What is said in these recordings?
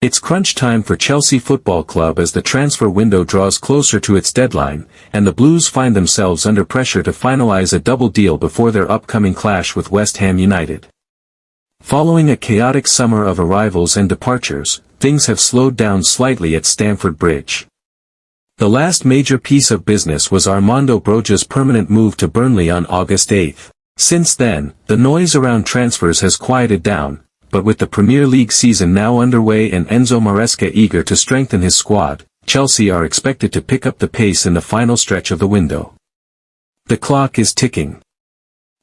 It's crunch time for Chelsea Football Club as the transfer window draws closer to its deadline, and the Blues find themselves under pressure to finalize a double deal before their upcoming clash with West Ham United. Following a chaotic summer of arrivals and departures, things have slowed down slightly at Stamford Bridge. The last major piece of business was Armando Broja's permanent move to Burnley on August 8. Since then, the noise around transfers has quieted down, but with the Premier League season now underway and Enzo Maresca eager to strengthen his squad, Chelsea are expected to pick up the pace in the final stretch of the window. The clock is ticking.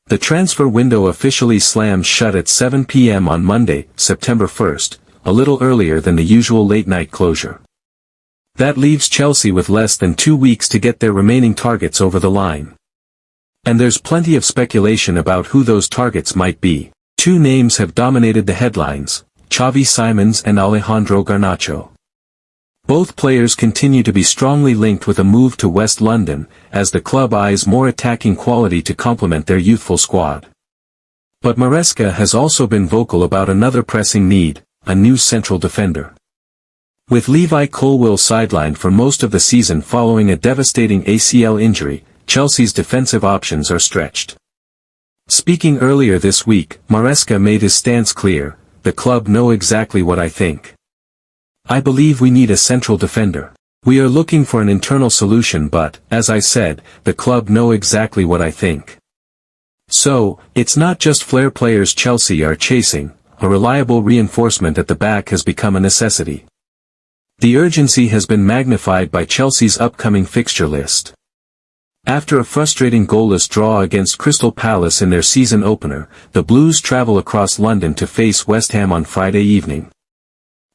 The transfer window officially slams shut at 7 p.m. on Monday, September 1st, a little earlier than the usual late-night closure. That leaves Chelsea with less than 2 weeks to get their remaining targets over the line. And there's plenty of speculation about who those targets might be. Two names have dominated the headlines, Xavi Simons and Alejandro Garnacho. Both players continue to be strongly linked with a move to West London, as the club eyes more attacking quality to complement their youthful squad. But Maresca has also been vocal about another pressing need, a new central defender. With Levi Colwill sidelined for most of the season following a devastating ACL injury, Chelsea's defensive options are stretched. Speaking earlier this week, Maresca made his stance clear: "The club know exactly what I think. I believe we need a central defender. We are looking for an internal solution, but, as I said, the club know exactly what I think." So, it's not just flair players Chelsea are chasing, a reliable reinforcement at the back has become a necessity. The urgency has been magnified by Chelsea's upcoming fixture list. After a frustrating goalless draw against Crystal Palace in their season opener, the Blues travel across London to face West Ham on Friday evening.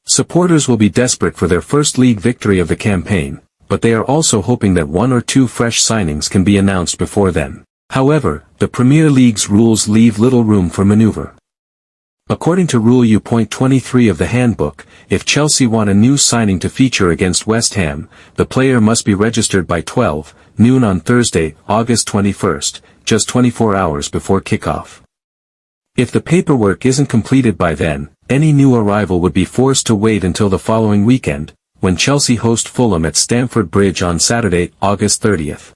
Supporters will be desperate for their first league victory of the campaign, but they are also hoping that one or two fresh signings can be announced before then. However, the Premier League's rules leave little room for maneuver. According to Rule U.23 of the handbook, if Chelsea want a new signing to feature against West Ham, the player must be registered by 12 noon on Thursday, August 21st, just 24 hours before kickoff. If the paperwork isn't completed by then, any new arrival would be forced to wait until the following weekend, when Chelsea host Fulham at Stamford Bridge on Saturday, August 30th.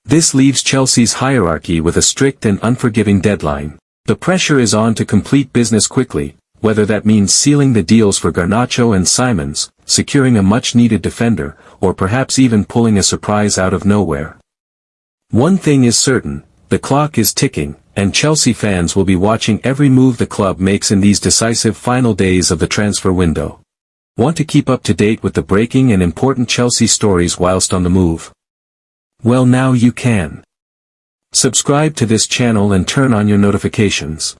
This leaves Chelsea's hierarchy with a strict and unforgiving deadline. The pressure is on to complete business quickly, whether that means sealing the deals for Garnacho and Simons, securing a much-needed defender, or perhaps even pulling a surprise out of nowhere. One thing is certain: the clock is ticking, and Chelsea fans will be watching every move the club makes in these decisive final days of the transfer window. Want to keep up to date with the breaking and important Chelsea stories whilst on the move? Well, now you can. Subscribe to this channel and turn on your notifications.